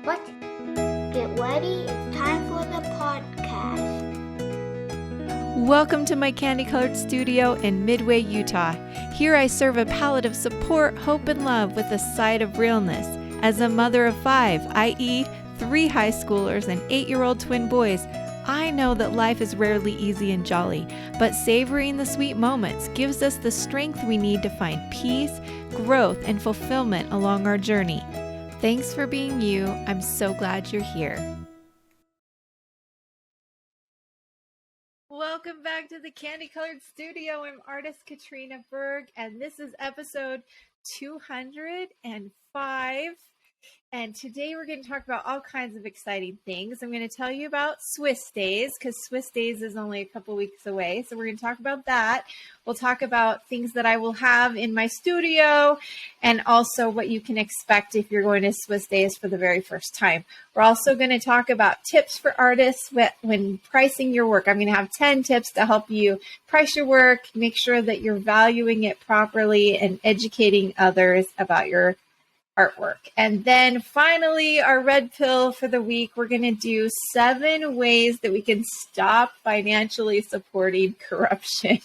What? Get ready, it's time for the podcast. Welcome to my CANDYcolored studio in Midway, Utah. Here I serve a palette of support, hope, and love with a side of realness. As a mother of 5, i.e., 3 high schoolers and 8-year-old twin boys, I know that life is rarely easy and jolly, but savoring the sweet moments gives us the strength we need to find peace, growth, and fulfillment along our journey. Thanks for being you. I'm so glad you're here. Welcome back to the CANDYcolored studio. I'm artist Katrina Berg, and this is episode 205. And today we're going to talk about all kinds of exciting things. I'm going to tell you about Swiss Days because Swiss Days is only a couple weeks away. So we're going to talk about that. We'll talk about things that I will have in my studio and also what you can expect if you're going to Swiss Days for the very first time. We're also going to talk about tips for artists when pricing your work. I'm going to have 10 tips to help you price your work, make sure that you're valuing it properly and educating others about your artwork. And then finally, our red pill for the week, we're going to do 7 ways that we can stop financially supporting corruption.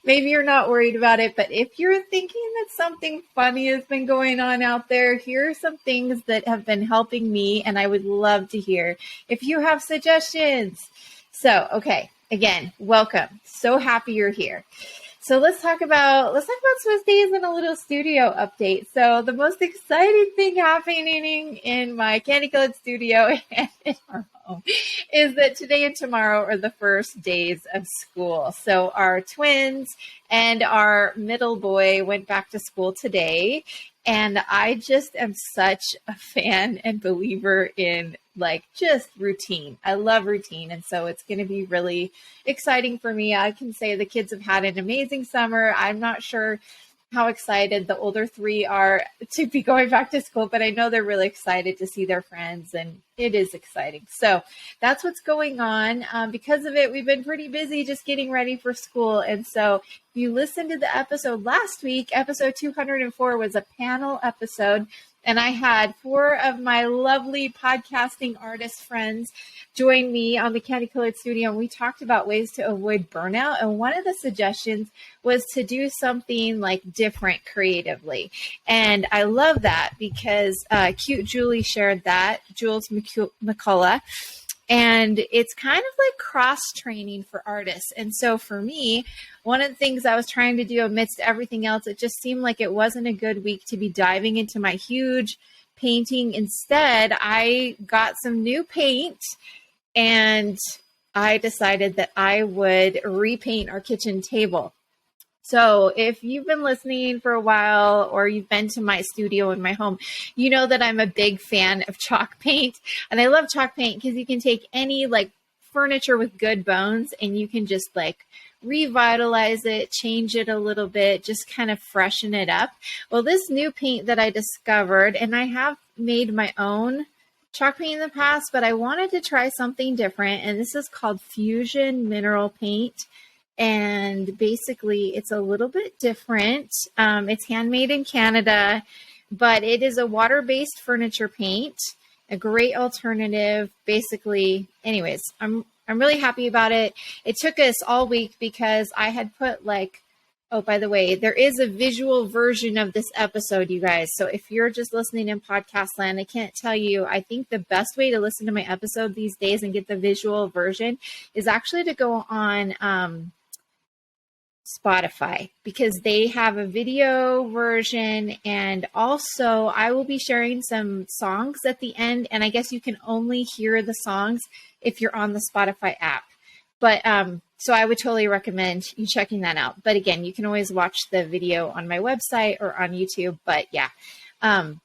Maybe you're not worried about it, but if you're thinking that something funny has been going on out there, here are some things that have been helping me, and I would love to hear if you have suggestions. So, okay, again, welcome. So happy you're here. So let's talk about Swiss Days and a little studio update. So the most exciting thing happening in my CANDYcolored studio and in our home is that today and tomorrow are the first days of school. So our twins and our middle boy went back to school today. And I just am such a fan and believer in just routine. I love routine. And so it's going to be really exciting for me. I can say the kids have had an amazing summer. I'm not sure how excited the older 3 are to be going back to school, but I know they're really excited to see their friends and it is exciting. So that's what's going on. Because of it, we've been pretty busy just getting ready for school. And so if you listened to the episode last week, episode 204 was a panel episode. And I had 4 of my lovely podcasting artist friends join me on the CANDYcolored studio. And we talked about ways to avoid burnout. And one of the suggestions was to do something different creatively. And I love that because cute Julie shared that, Jules McCullough. And it's kind of like cross training for artists. And so for me, one of the things I was trying to do amidst everything else, it just seemed like it wasn't a good week to be diving into my huge painting. Instead, I got some new paint and I decided that I would repaint our kitchen table. So if you've been listening for a while or you've been to my studio in my home, you know that I'm a big fan of chalk paint. And I love chalk paint because you can take any furniture with good bones and you can just revitalize it, change it a little bit, just kind of freshen it up. Well, this new paint that I discovered, and I have made my own chalk paint in the past, but I wanted to try something different. And this is called Fusion Mineral Paint. And basically, it's a little bit different. It's handmade in Canada, but it is a water-based furniture paint, a great alternative. Basically, anyways, I'm really happy about it. It took us all week because I had put oh, by the way, there is a visual version of this episode, you guys. So if you're just listening in podcast land, I can't tell you, I think the best way to listen to my episode these days and get the visual version is actually to go on Spotify because they have a video version, and also I will be sharing some songs at the end, and I guess you can only hear the songs if you're on the Spotify app. But so I would totally recommend you checking that out. But again, you can always watch the video on my website or on YouTube. But yeah.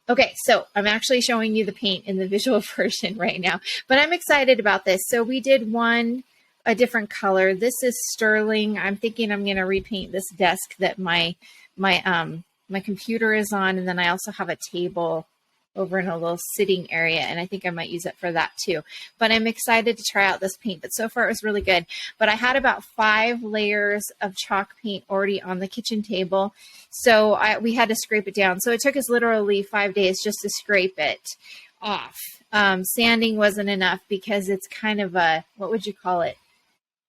Okay, so I'm actually showing you the paint in the visual version right now, but I'm excited about this. So we did a different color. This is sterling. I'm thinking I'm going to repaint this desk that my computer is on. And then I also have a table over in a little sitting area, and I think I might use it for that too. But I'm excited to try out this paint, but so far it was really good. But I had about 5 layers of chalk paint already on the kitchen table, so we had to scrape it down. So it took us literally 5 days just to scrape it. off. Sanding wasn't enough because it's kind of a, what would you call it?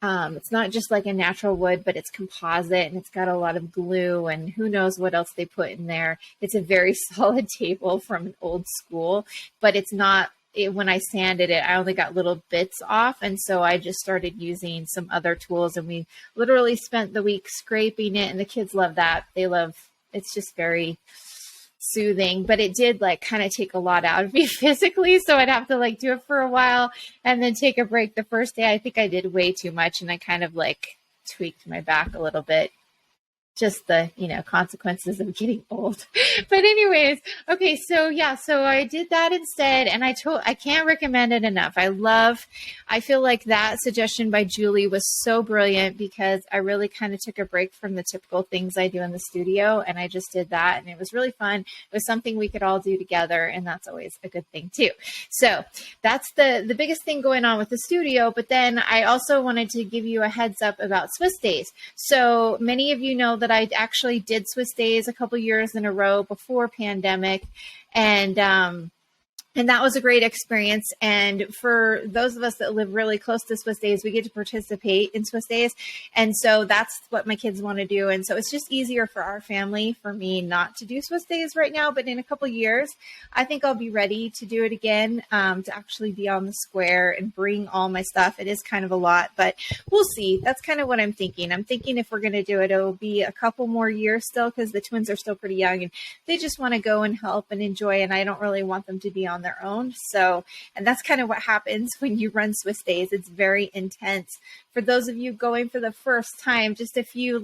It's not just like a natural wood, but it's composite and it's got a lot of glue and who knows what else they put in there. It's a very solid table from an old school, but it's not, when I sanded it, I only got little bits off. And so I just started using some other tools and we literally spent the week scraping it, and the kids love that. It's just very soothing, but it did like kind of take a lot out of me physically. So I'd have to like do it for a while and then take a break. The first day, I think I did way too much and I kind of like tweaked my back a little bit. Just the, consequences of getting old. But anyways, okay. So yeah, so I did that instead. And I can't recommend it enough. I feel like that suggestion by Julie was so brilliant because I really kind of took a break from the typical things I do in the studio. And I just did that. And it was really fun. It was something we could all do together. And that's always a good thing too. So that's the biggest thing going on with the studio. But then I also wanted to give you a heads up about Swiss days. So many of you know that I actually did Swiss days a couple years in a row before pandemic. And that was a great experience. And for those of us that live really close to Swiss days, we get to participate in Swiss days. And so that's what my kids want to do. And so it's just easier for our family, for me not to do Swiss days right now. But in a couple of years, I think I'll be ready to do it again, to actually be on the square and bring all my stuff. It is kind of a lot, but we'll see. That's kind of what I'm thinking. I'm thinking if we're going to do it, it'll be a couple more years still because the twins are still pretty young and they just want to go and help and enjoy. And I don't really want them to be on their own. So, and that's kind of what happens when you run Swiss days. It's very intense. For those of you going for the first time, just a few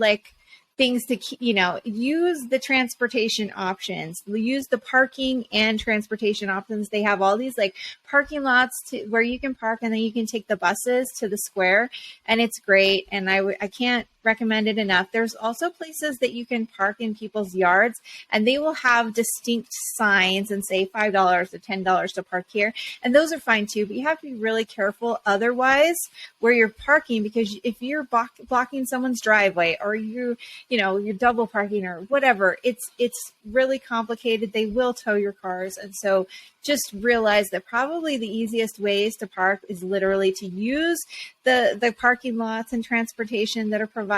things to, use the transportation options, use the parking and transportation options. They have all these parking lots where you can park and then you can take the buses to the square, and it's great. And I can't recommend it enough. There's also places that you can park in people's yards and they will have distinct signs and say $5 or $10 to park here. And those are fine too, but you have to be really careful otherwise where you're parking, because if you're blocking someone's driveway or you're double parking or whatever, it's really complicated. They will tow your cars. And so just realize that probably the easiest ways to park is literally to use the parking lots and transportation that are provided,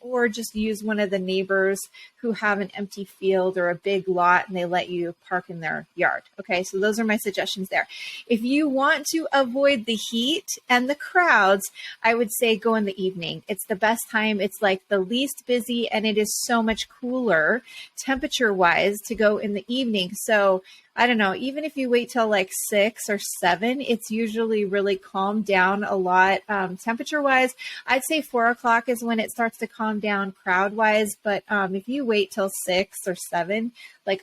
or just use one of the neighbors who have an empty field or a big lot and they let you park in their yard. Okay, so those are my suggestions there. If you want to avoid the heat and the crowds, I would say go in the evening. It's the best time. It's like the least busy and it is so much cooler temperature wise to go in the evening. So I don't know, even if you wait till 6 or 7, it's usually really calmed down a lot. Temperature wise, I'd say 4 o'clock is when it starts to calm down crowd wise. But if you wait till 6 or 7,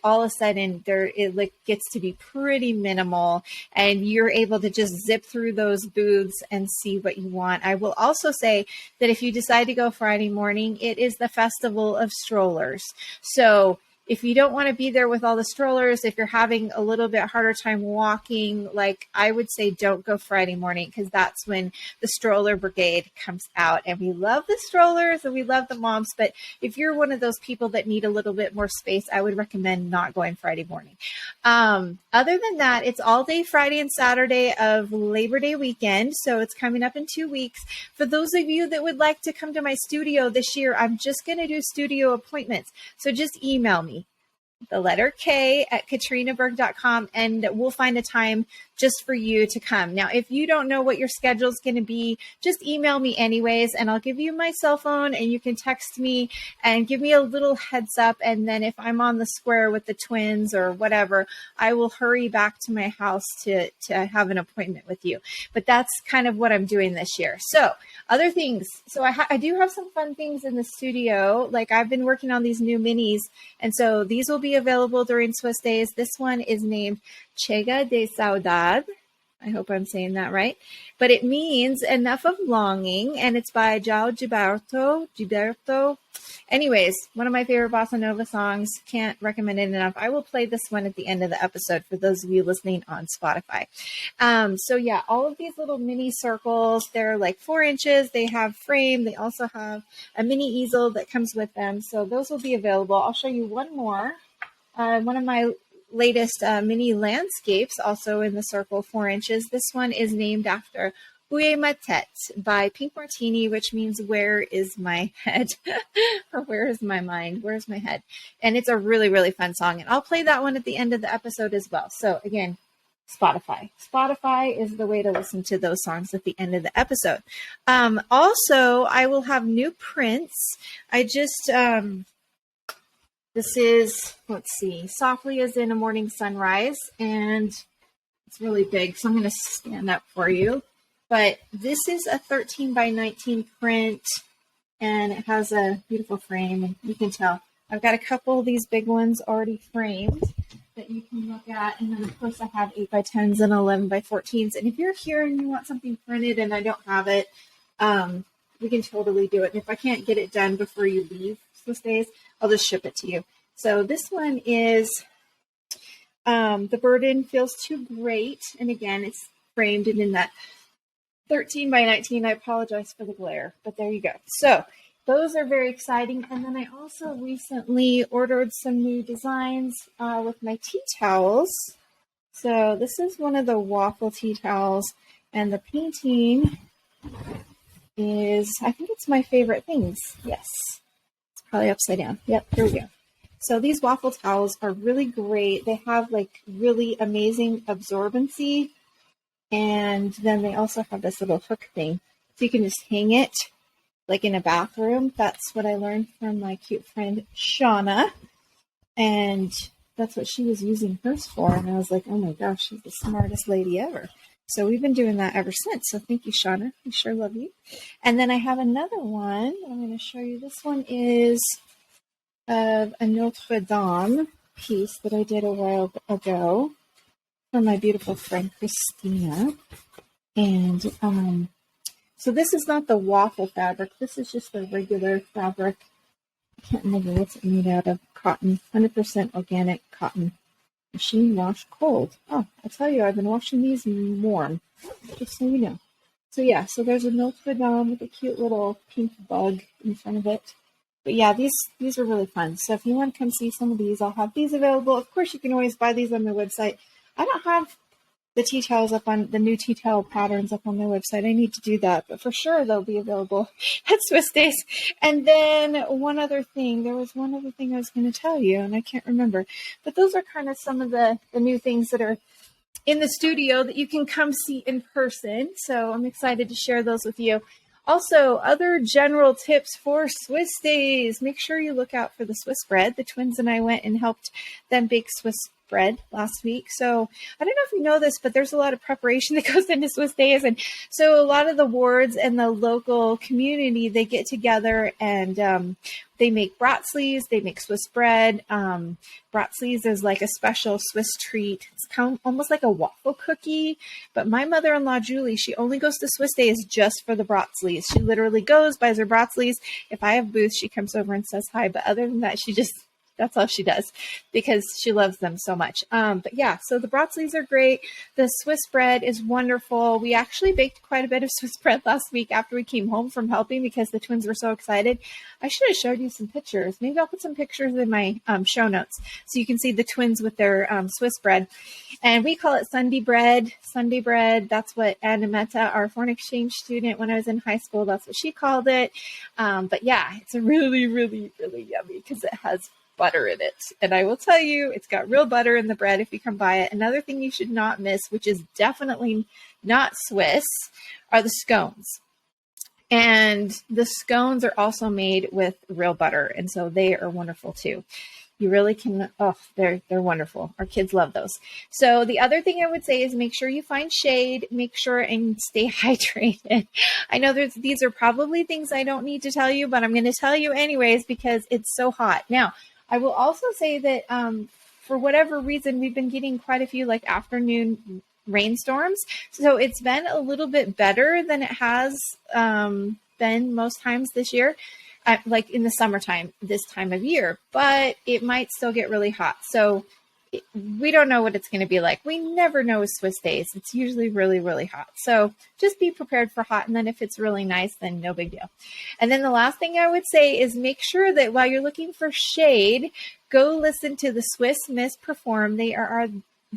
all of a sudden it gets to be pretty minimal and you're able to just zip through those booths and see what you want. I will also say that if you decide to go Friday morning, it is the festival of strollers. So if you don't want to be there with all the strollers, if you're having a little bit harder time walking, I would say don't go Friday morning, because that's when the stroller brigade comes out. And we love the strollers and we love the moms. But if you're one of those people that need a little bit more space, I would recommend not going Friday morning. Other than that, it's all day Friday and Saturday of Labor Day weekend. So it's coming up in 2 weeks. For those of you that would like to come to my studio this year, I'm just going to do studio appointments. So just email me, the letter K at katrinaberg.com, and we'll find a time just for you to come. Now, if you don't know what your schedule is going to be, just email me anyways, and I'll give you my cell phone and you can text me and give me a little heads up. And then if I'm on the square with the twins or whatever, I will hurry back to my house to have an appointment with you. But that's kind of what I'm doing this year. So other things. So I do have some fun things in the studio. I've been working on these new minis. And so these will be available during Swiss days. This one is named Chega de Saudade. I hope I'm saying that right. But it means enough of longing, and it's by João Gilberto. Anyways, one of my favorite bossa nova songs. Can't recommend it enough. I will play this one at the end of the episode for those of you listening on Spotify. So yeah, all of these little mini circles, they're 4 inches. They have frame. They also have a mini easel that comes with them. So those will be available. I'll show you one more. One of my latest mini landscapes, also in the circle 4 inches. This one is named after Où est ma tête by Pink Martini, which means where is my head? Or where is my mind? Where's my head? And it's a really, really fun song. And I'll play that one at the end of the episode as well. So again, Spotify. Spotify is the way to listen to those songs at the end of the episode. Also, I will have new prints. I just, this is, let's see, Softly as in a Morning Sunrise. And it's really big, so I'm going to stand up for you. But this is a 13 by 19 print, and it has a beautiful frame. And you can tell I've got a couple of these big ones already framed that you can look at. And then, of course, I have 8 by 10s and 11 by 14s. And if you're here and you want something printed and I don't have it, we can totally do it. And if I can't get it done before you leave Swiss Days, I'll just ship it to you. So this one is The Burden Feels Too Great. And again, it's framed and in that 13 by 19. I apologize for the glare, but there you go. So those are very exciting. And then I also recently ordered some new designs with my tea towels. So this is one of the waffle tea towels, and the painting is, I think it's my favorite things. Yes, it's probably upside down. Yep, here we go. So these waffle towels are really great. They have like really amazing absorbency. And then they also have this little hook thing. So you can just hang it like in a bathroom. That's what I learned from my cute friend, Shauna. And that's what she was using hers for. And I was like, oh my gosh, she's the smartest lady ever. So we've been doing that ever since. So thank you, Shauna. We sure love you. And then I have another one. I'm going to show you. This one is of a Notre Dame piece that I did a while ago for my beautiful friend, Christina. And so this is not the waffle fabric. This is just the regular fabric. I can't remember what's it made out of. Cotton, 100% organic cotton. Machine wash cold. Oh, I tell you, I've been washing these warm, just so you know. So yeah, so there's a Notre Dame with a cute little pink bug in front of it. But yeah, these are really fun. So if you want to come see some of these, I'll have these available. Of course, you can always buy these on my website. I don't have the tea towels up on the new tea towel patterns up on my website. I need to do that, but for sure they'll be available at Swiss Days. And then one other thing, there was one other thing I was going to tell you, and I can't remember. But those are kind of some of the new things that are in the studio that you can come see in person. So I'm excited to share those with you. Also, other general tips for Swiss Days. Make sure you look out for the Swiss bread. The twins and I went and helped them bake Swiss bread last week. So I don't know if you know this, but there's a lot of preparation that goes into Swiss Days. And so a lot of the wards and the local community, they get together and they make bratzlis, they make Swiss bread. Bratzlis is like a special Swiss treat. It's kind of almost like a waffle cookie. But my mother-in-law, Julie, she only goes to Swiss Days just for the bratzlis. She literally goes, buys her bratzlis. If I have booths, she comes over and says hi. But other than that, that's all she does because she loves them so much. But yeah, so the bratzlis are great. The Swiss bread is wonderful. We actually baked quite a bit of Swiss bread last week after we came home from helping because the twins were so excited. I should have showed you some pictures. Maybe I'll put some pictures in my show notes so you can see the twins with their Swiss bread. And we call it Sunday bread. Sunday bread. That's what Anna Meta, our foreign exchange student when I was in high school, that's what she called it. But yeah, it's a really, really, really yummy because it has butter in it. And I will tell you, it's got real butter in the bread if you come by it. Another thing you should not miss, which is definitely not Swiss, are the scones. And the scones are also made with real butter. And so they are wonderful too. You really can, they're wonderful. Our kids love those. So the other thing I would say is make sure you find shade, make sure and stay hydrated. I know these are probably things I don't need to tell you, but I'm going to tell you anyways because it's so hot. Now, I will also say that for whatever reason, we've been getting quite a few like afternoon rainstorms. So it's been a little bit better than it has been most times this year, like in the summertime, this time of year, but it might still get really hot. So we don't know what it's going to be like. We never know with Swiss days. It's usually really, really hot. So just be prepared for hot. And then if it's really nice, then no big deal. And then the last thing I would say is make sure that while you're looking for shade, go listen to the Swiss Miss perform. They are our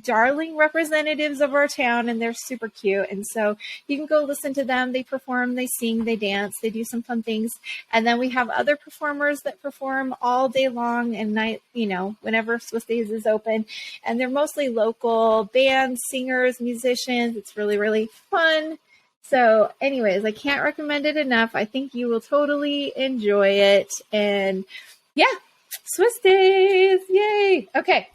darling representatives of our town, and they're super cute. And so you can go listen to them. They perform, they sing, they dance, they do some fun things. And then we have other performers that perform all day long and night, whenever Swiss Days is open. And they're mostly local bands, singers, musicians. It's really, really fun. So anyways, I can't recommend it enough. I think you will totally enjoy it. And yeah, Swiss Days. Yay. Okay.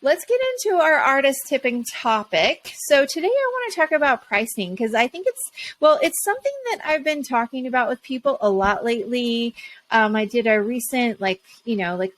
Let's get into our artist tipping topic. So today I want to talk about pricing because I think it's something that I've been talking about with people a lot lately. I did a recent,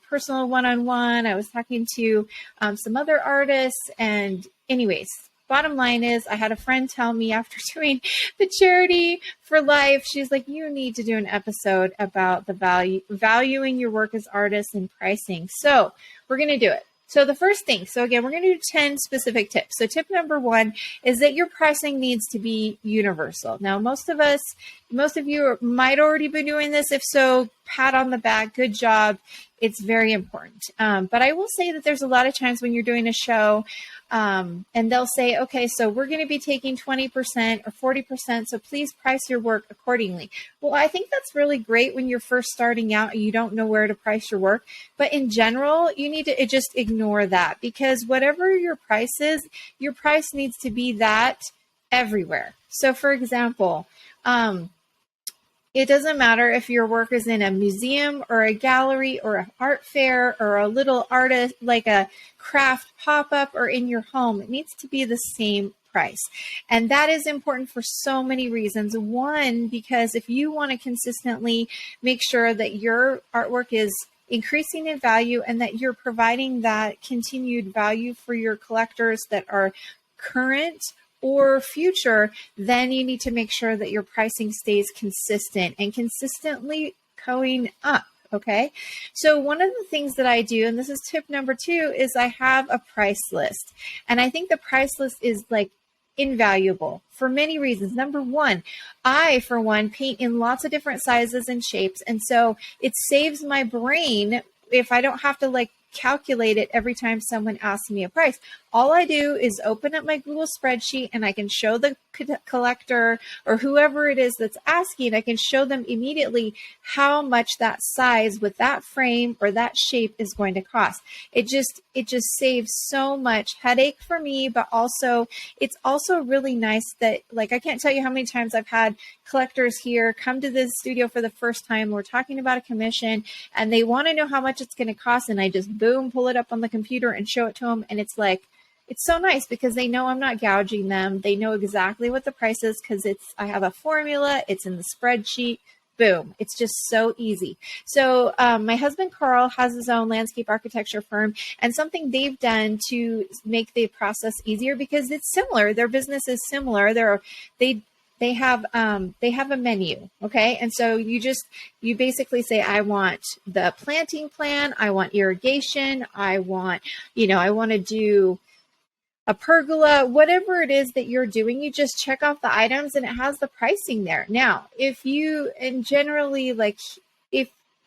personal one-on-one. I was talking to some other artists, and anyways, bottom line is I had a friend tell me after doing the charity for life, she's like, you need to do an episode about the valuing your work as artists and pricing. So we're going to do it. So the first thing, again, we're going to do 10 specific tips. So tip number 1 is that your pricing needs to be universal. Now, most of you might already be doing this. If so, pat on the back, good job. It's very important. But I will say that there's a lot of times when you're doing a show and they'll say, okay, so we're going to be taking 20% or 40%. So please price your work accordingly. Well, I think that's really great when you're first starting out and you don't know where to price your work. But in general, you need to just ignore that, because whatever your price is, your price needs to be that everywhere. So for example, it doesn't matter if your work is in a museum or a gallery or an art fair or a little artist, like a craft pop-up, or in your home. It needs to be the same price. And that is important for so many reasons. One, because if you want to consistently make sure that your artwork is increasing in value and that you're providing that continued value for your collectors that are current or future, then you need to make sure that your pricing stays consistent and consistently going up. Okay. So one of the things that I do, and this is tip number 2, is I have a price list. And I think the price list is invaluable for many reasons. Number 1, I, for one, paint in lots of different sizes and shapes. And so it saves my brain if I don't have to calculate it every time someone asks me a price. All I do is open up my Google spreadsheet and I can show the collector or whoever it is that's asking, I can show them immediately how much that size with that frame or that shape is going to cost. It just saves so much headache for me, but also it's also really nice that I can't tell you how many times I've had collectors here come to the studio for the first time. We're talking about a commission and they want to know how much it's going to cost. And I just boom, pull it up on the computer and show it to them. And it's it's so nice because they know I'm not gouging them. They know exactly what the price is because I have a formula. It's in the spreadsheet. Boom. It's just so easy. So my husband, Carl, has his own landscape architecture firm, and something they've done to make the process easier, because it's similar. Their business is similar. They have a menu. Okay. And so you basically say, I want the planting plan. I want irrigation. I want to do a pergola, whatever it is that you're doing, you just check off the items and it has the pricing there. Now,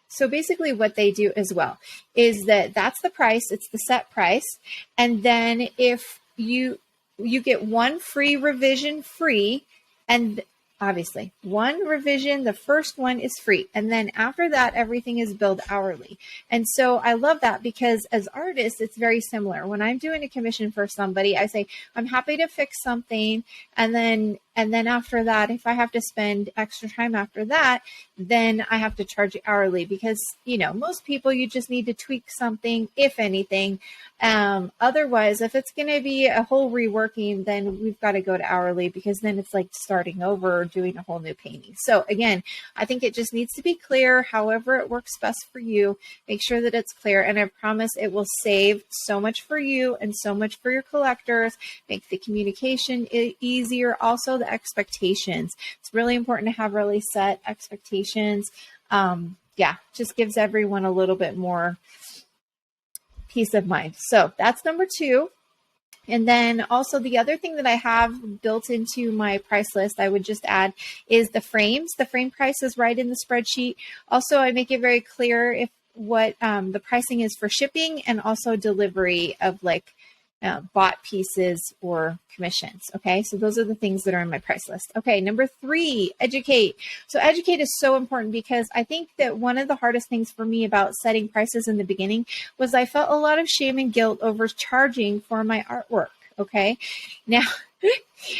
so basically what they do as well is that's the price, it's the set price. And then if you get one free revision free, and obviously one revision, the first one is free. And then after that, everything is billed hourly. And so I love that because as artists, it's very similar. When I'm doing a commission for somebody, I say, I'm happy to fix something. And then after that, if I have to spend extra time after that, then I have to charge you hourly because, most people, you just need to tweak something, if anything. Otherwise, if it's going to be a whole reworking, then we've got to go to hourly because then it's like starting over or doing a whole new painting. So again, I think it just needs to be clear, however it works best for you. Make sure that it's clear. And I promise it will save so much for you and so much for your collectors, make the communication easier. Also, the expectations. It's really important to have really set expectations. Just gives everyone a little bit more peace of mind. So that's number 2. And then also the other thing that I have built into my price list, I would just add, is the frames. The frame price is right in the spreadsheet. Also, I make it very clear if what the pricing is for shipping and also delivery of like bought pieces or commissions. Okay, so those are the things that are in my price list. Okay, number 3, educate. So educate is so important because I think that one of the hardest things for me about setting prices in the beginning was I felt a lot of shame and guilt over charging for my artwork. Okay, now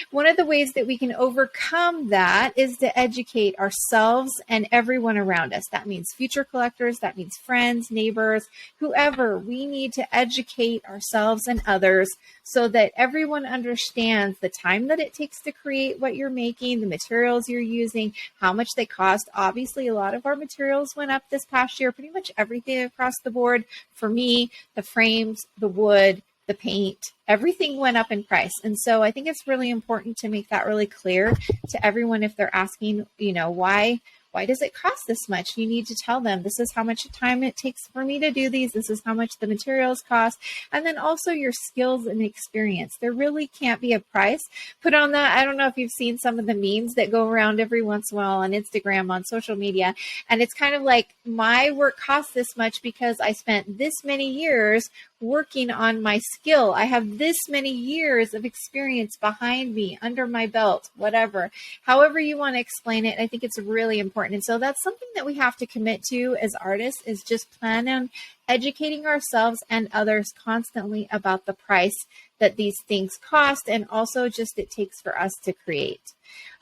one of the ways that we can overcome that is to educate ourselves and everyone around us. That means future collectors, that means friends, neighbors, whoever. We need to educate ourselves and others so that everyone understands the time that it takes to create what you're making, the materials you're using, how much they cost. Obviously, a lot of our materials went up this past year, pretty much everything across the board. For me, the frames, the wood, the paint, everything went up in price. And so I think it's really important to make that really clear to everyone if they're asking, why does it cost this much? You need to tell them, this is how much time it takes for me to do these. This is how much the materials cost. And then also your skills and experience. There really can't be a price put on that. I don't know if you've seen some of the memes that go around every once in a while on Instagram, on social media. And it's kind of like, my work costs this much because I spent this many years working on my skill. I have this many years of experience behind me, under my belt, whatever. However you want to explain it, I think it's really important. And so that's something that we have to commit to as artists, is just plan on educating ourselves and others constantly about the price that these things cost, and also just it takes for us to create.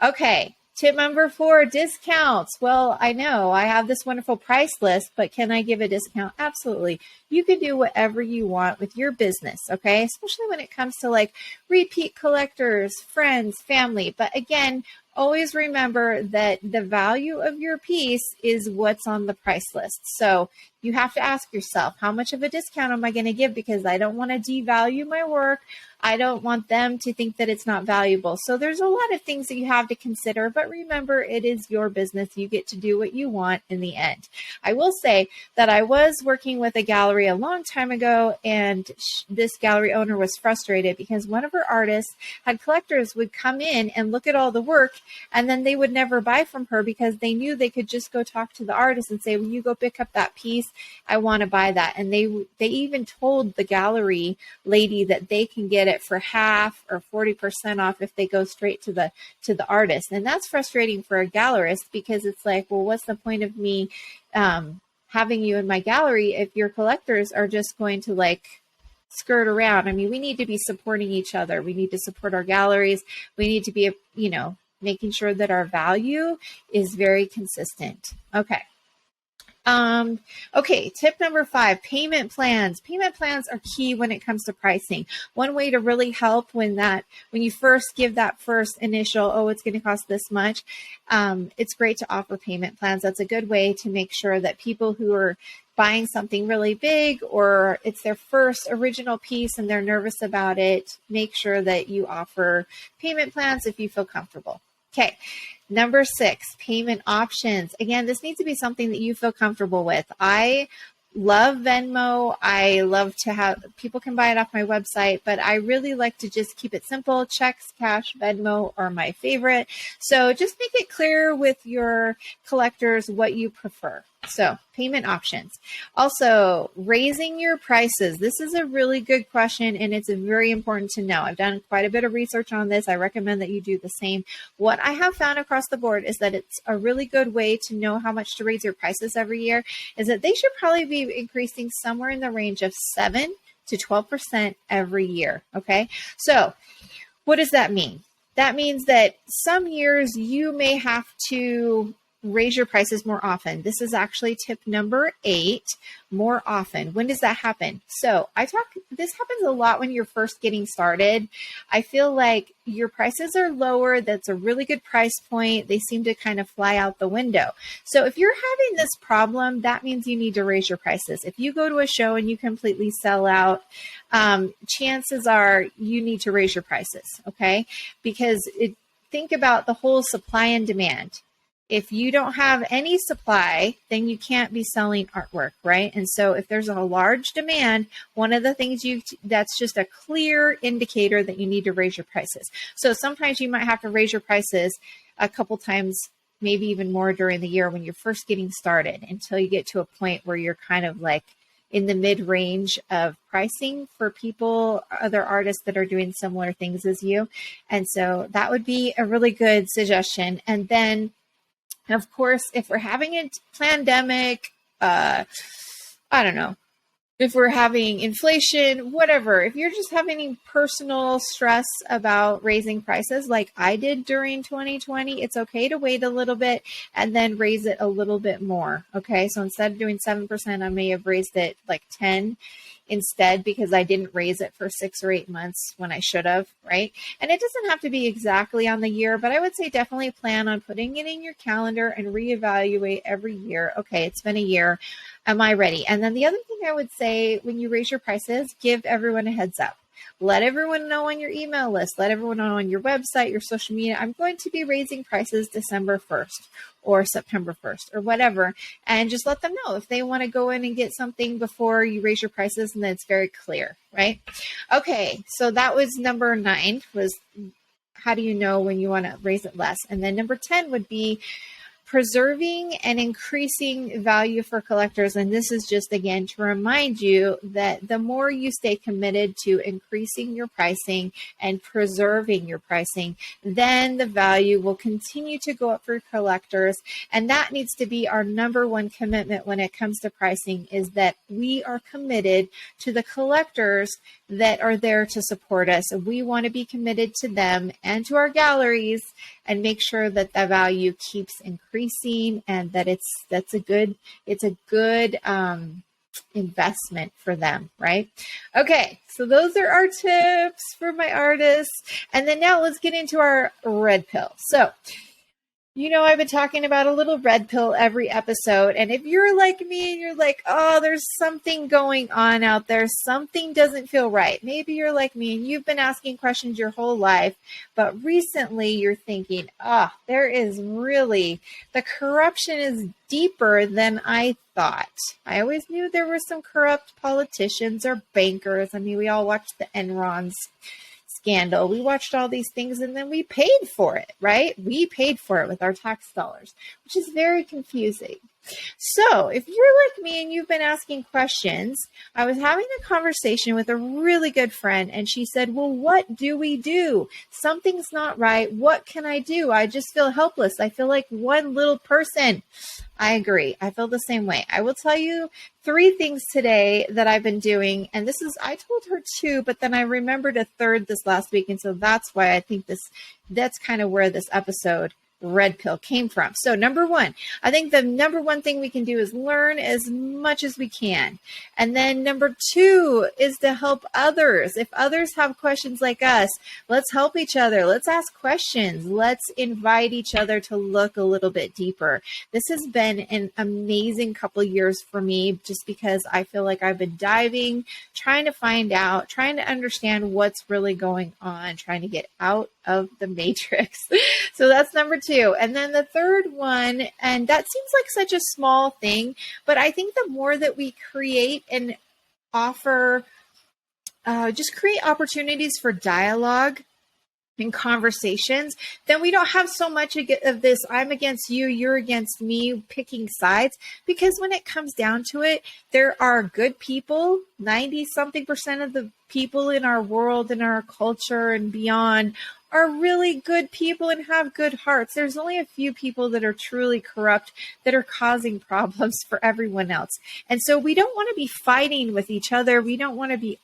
Okay. Tip number 4, discounts. Well, I know I have this wonderful price list, but can I give a discount? Absolutely. You can do whatever you want with your business, okay? Especially when it comes to like repeat collectors, friends, family. But again, always remember that the value of your piece is what's on the price list. So you have to ask yourself, how much of a discount am I going to give? Because I don't want to devalue my work. I don't want them to think that it's not valuable. So there's a lot of things that you have to consider, but remember, it is your business. You get to do what you want in the end. I will say that I was working with a gallery a long time ago, and this gallery owner was frustrated because one of her artists had collectors would come in and look at all the work, and then they would never buy from her because they knew they could just go talk to the artist and say, "Will you go pick up that piece? I want to buy that." And they even told the gallery lady that they can get it for half or 40% off if they go straight to the artist. And that's frustrating for a gallerist because it's like, well, what's the point of me having you in my gallery if your collectors are just going to like skirt around? I mean, we need to be supporting each other. We need to support our galleries. We need to be, making sure that our value is very consistent. Okay. Okay, tip number 5, payment plans. Payment plans are key when it comes to pricing. One way to really help when you first give that first initial, oh, it's going to cost this much, it's great to offer payment plans. That's a good way to make sure that people who are buying something really big, or it's their first original piece and they're nervous about it, make sure that you offer payment plans if you feel comfortable. Okay. Number 6, payment options. Again, this needs to be something that you feel comfortable with. I love Venmo. I love to have, people can buy it off my website, but I really like to just keep it simple. Checks, cash, Venmo are my favorite. So just make it clear with your collectors what you prefer. So payment options. Also, raising your prices. This is a really good question, and it's very important to know. I've done quite a bit of research on this. I recommend that you do the same. What I have found across the board is that it's a really good way to know how much to raise your prices every year, is that they should probably be increasing somewhere in the range of 7 to 12% every year. Okay. So what does that mean? That means that some years you may have to raise your prices more often. This is actually tip number 8, more often. When does that happen? So this happens a lot when you're first getting started. I feel like your prices are lower. That's a really good price point. They seem to kind of fly out the window. So if you're having this problem, that means you need to raise your prices. If you go to a show and you completely sell out, chances are you need to raise your prices. Okay. Because think about the whole supply and demand. if you don't have any supply, then you can't be selling artwork, right? And so if there's a large demand, one of the things that's just a clear indicator that you need to raise your prices. So sometimes you might have to raise your prices a couple times, maybe even more during the year when you're first getting started, until you get to a point where you're kind of like in the mid range of pricing for people, other artists that are doing similar things as you. And so that would be a really good suggestion. And then, of course, if we're having a pandemic, I don't know, if we're having inflation, whatever, if you're just having any personal stress about raising prices like I did during 2020, it's okay to wait a little bit and then raise it a little bit more. Okay. So instead of doing 7%, I may have raised it like 10 instead, because I didn't raise it for 6 or 8 months when I should have, right? And it doesn't have to be exactly on the year, but I would say definitely plan on putting it in your calendar and reevaluate every year. Okay, it's been a year. Am I ready? And then the other thing I would say, when you raise your prices, give everyone a heads up. Let everyone know on your email list. Let everyone know on your website, your social media. I'm going to be raising prices December 1st or September 1st or whatever. And just let them know if they want to go in and get something before you raise your prices, and then it's very clear, right? Okay, so that was number 9, was how do you know when you want to raise it less? And then number 10 would be preserving and increasing value for collectors. And this is just, again, to remind you that the more you stay committed to increasing your pricing and preserving your pricing, then the value will continue to go up for collectors. And that needs to be our number one commitment when it comes to pricing, is that we are committed to the collectors that are there to support us. And we want to be committed to them and to our galleries and make sure that the value keeps increasing, and that it's a good investment for them, right? Okay, so those are our tips for my artists. And then now let's get into our red pill. So, you know, I've been talking about a little red pill every episode. And if you're like me and you're like, oh, there's something going on out there, something doesn't feel right. Maybe you're like me and you've been asking questions your whole life, but recently you're thinking, there is really, the corruption is deeper than I thought. I always knew there were some corrupt politicians or bankers. I mean, we all watched the Enron's scandal. We watched all these things and then we paid for it, right? We paid for it with our tax dollars, which is very confusing. So if you're like me and you've been asking questions, I was having a conversation with a really good friend, and she said, well, what do we do? Something's not right. What can I do? I just feel helpless. I feel like one little person. I agree. I feel the same way. I will tell you 3 things today that I've been doing. And this is, I told her 2, but then I remembered a 3rd this last week. And so that's why I think that's kind of where this episode red pill came from. So number 1, I think the number 1 thing we can do is learn as much as we can. And then number 2 is to help others. If others have questions like us, let's help each other. Let's ask questions. Let's invite each other to look a little bit deeper. This has been an amazing couple of years for me, just because I feel like I've been diving, trying to find out, trying to understand what's really going on, trying to get out of the matrix. So that's number 2. And then the 3rd one, and that seems like such a small thing, but I think the more that we create and offer, just create opportunities for dialogue and conversations, then we don't have so much of this, I'm against you, you're against me, picking sides. Because when it comes down to it, there are good people, 90-something% of the people in our world, in our culture and beyond, are really good people and have good hearts. There's only a few people that are truly corrupt, that are causing problems for everyone else. And so we don't want to be fighting with each other. We don't want to be,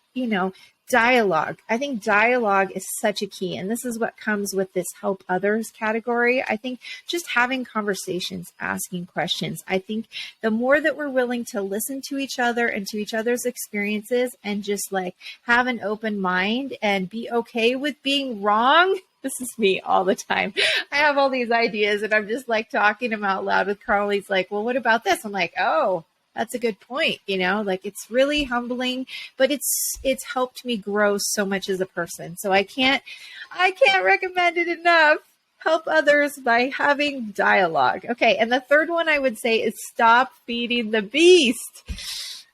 dialogue. I think dialogue is such a key. And this is what comes with this help others category. I think just having conversations, asking questions. I think the more that we're willing to listen to each other and to each other's experiences, and just like have an open mind and be okay with being wrong. This is me all the time. I have all these ideas and I'm just like talking them out loud with Carl. He's like, well, what about this? I'm like, oh, that's a good point. Like it's really humbling, but it's helped me grow so much as a person. So I can't recommend it enough. Help others by having dialogue. Okay, and the third one I would say is stop feeding the beast.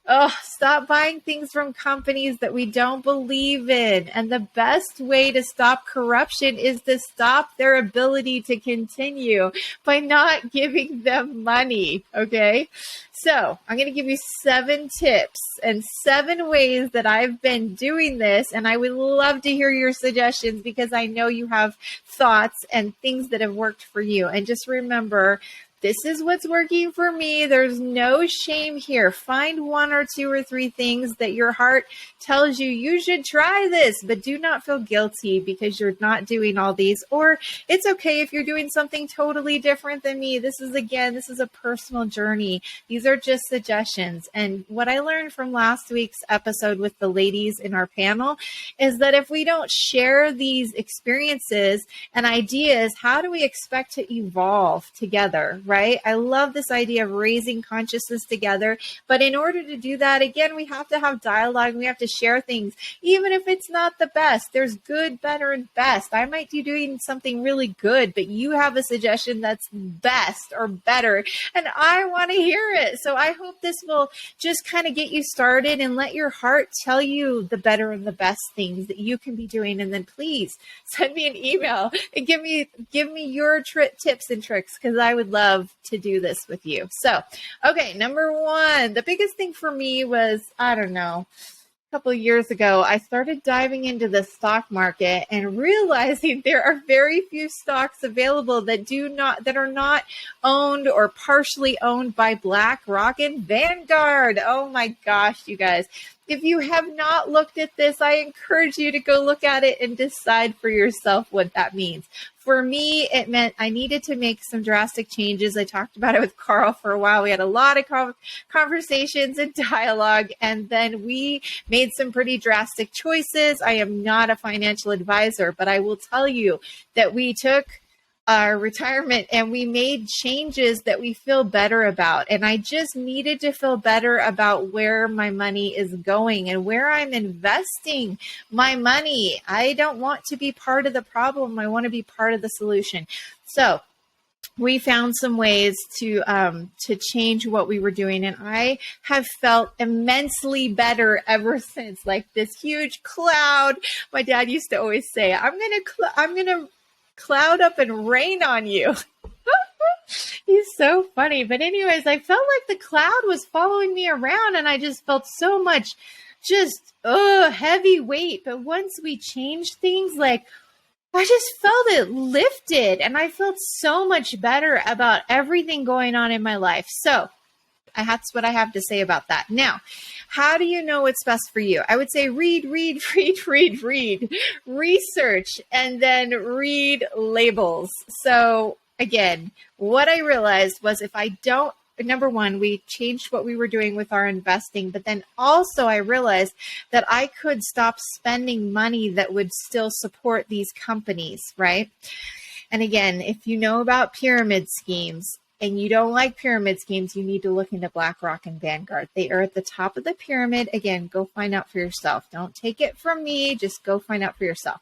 Oh, stop buying things from companies that we don't believe in. And the best way to stop corruption is to stop their ability to continue by not giving them money. Okay. So I'm going to give you 7 tips and 7 ways that I've been doing this. And I would love to hear your suggestions because I know you have thoughts and things that have worked for you. And just remember, this is what's working for me. There's no shame here. Find 1 or 2 or 3 things that your heart tells you you should try this, but do not feel guilty because you're not doing all these. Or it's okay if you're doing something totally different than me. This is a personal journey. These are just suggestions. And what I learned from last week's episode with the ladies in our panel is that if we don't share these experiences and ideas, how do we expect to evolve together? Right? I love this idea of raising consciousness together. But in order to do that, again, we have to have dialogue. We have to share things, even if it's not the best. There's good, better, and best. I might be doing something really good, but you have a suggestion that's best or better, and I want to hear it. So I hope this will just kind of get you started and let your heart tell you the better and the best things that you can be doing. And then please send me an email and give me your tips and tricks, because I would love to do this with you. So, okay, number 1, the biggest thing for me was, I don't know, a couple of years ago, I started diving into the stock market and realizing there are very few stocks available that are not owned or partially owned by BlackRock and Vanguard. Oh my gosh, you guys. If you have not looked at this, I encourage you to go look at it and decide for yourself what that means. For me, it meant I needed to make some drastic changes. I talked about it with Carl for a while. We had a lot of conversations and dialogue, and then we made some pretty drastic choices. I am not a financial advisor, but I will tell you that we took our retirement and we made changes that we feel better about. And I just needed to feel better about where my money is going and where I'm investing my money. I don't want to be part of the problem. I want to be part of the solution. So we found some ways to change what we were doing, and I have felt immensely better ever since. Like this huge cloud. My dad used to always say, I'm gonna cloud up and rain on you. He's so funny. But anyways, I felt like the cloud was following me around, and I just felt so much heavy weight. But once we changed things, like I just felt it lifted, and I felt so much better about everything going on in my life. So that's what I have to say about that. Now, how do you know what's best for you? I would say read, research, and then read labels. So again, what I realized was number 1, we changed what we were doing with our investing, but then also I realized that I could stop spending money that would still support these companies, right? And again, if you know about pyramid schemes, and you don't like pyramid schemes, you need to look into BlackRock and Vanguard. They are at the top of the pyramid. Again, go find out for yourself. Don't take it from me. Just go find out for yourself.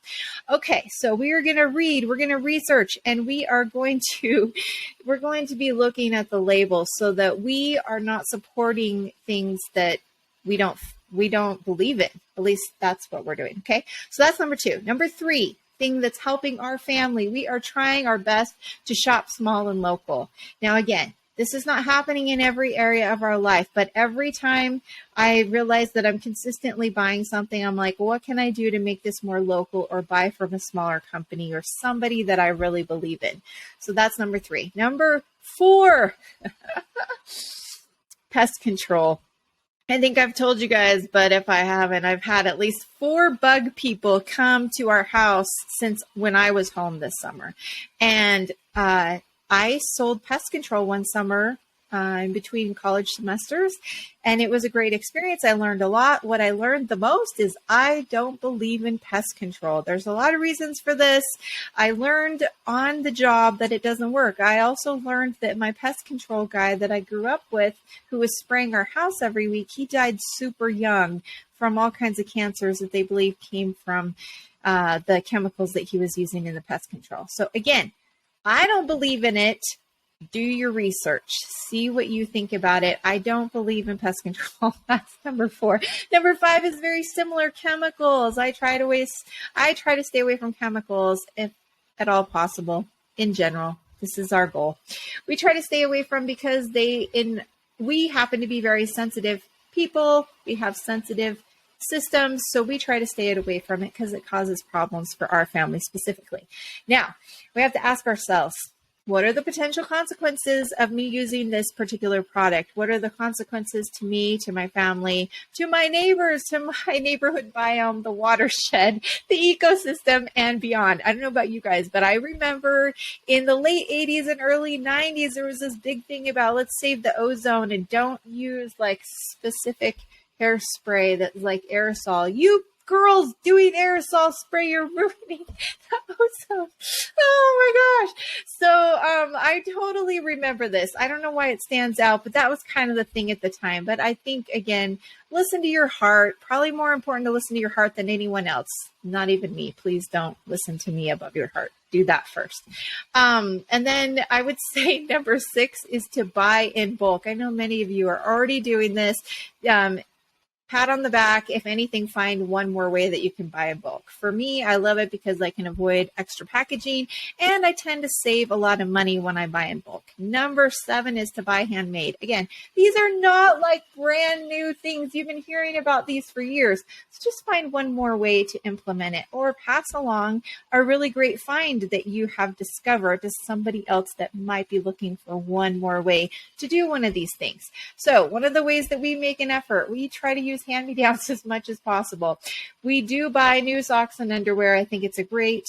Okay, so we are going to read, we're going to research, and we're going to be looking at the labels so that we are not supporting things that we don't believe in. At least that's what we're doing. Okay, so that's number 2. Number 3. Thing that's helping our family. We are trying our best to shop small and local. Now, again, this is not happening in every area of our life, but every time I realize that I'm consistently buying something, I'm like, well, what can I do to make this more local or buy from a smaller company or somebody that I really believe in? So that's number 3. Number 4, pest control. I think I've told you guys, but if I haven't, I've had at least 4 bug people come to our house since when I was home this summer. And I sold pest control one summer in between college semesters, and it was a great experience. I learned a lot. What I learned the most is I don't believe in pest control. There's a lot of reasons for this. I learned on the job that it doesn't work. I also learned that my pest control guy that I grew up with, who was spraying our house every week, he died super young from all kinds of cancers that they believe came from the chemicals that he was using in the pest control. So again, I don't believe in it. Do your research. See what you think about it. I don't believe in pest control. That's number 4. Number 5 is very similar. Chemicals. I try to stay away from chemicals if at all possible. In general, this is our goal. We try to stay away from because we happen to be very sensitive people. We have sensitive systems, so we try to stay away from it because it causes problems for our family specifically. Now, we have to ask ourselves, what are the potential consequences of me using this particular product? What are the consequences to me, to my family, to my neighbors, to my neighborhood biome, the watershed, the ecosystem, and beyond? I don't know about you guys, but I remember in the late 80s and early 90s, there was this big thing about let's save the ozone and don't use like specific hairspray that's like aerosol. You girls doing aerosol spray, you're ruining the ozone. Oh my gosh. So I totally remember this. I don't know why it stands out, but that was kind of the thing at the time. But I think, again, listen to your heart. Probably more important to listen to your heart than anyone else. Not even me. Please don't listen to me above your heart. Do that first. And then I would say number 6 is to buy in bulk. I know many of you are already doing this. Pat on the back. If anything, find one more way that you can buy in bulk. For me, I love it because I can avoid extra packaging and I tend to save a lot of money when I buy in bulk. Number 7 is to buy handmade. Again, these are not like brand new things. You've been hearing about these for years. So just find one more way to implement it or pass along a really great find that you have discovered to somebody else that might be looking for one more way to do one of these things. So one of the ways that we make an effort, we try to use hand-me-downs as much as possible. We do buy new socks and underwear. I think it's a great,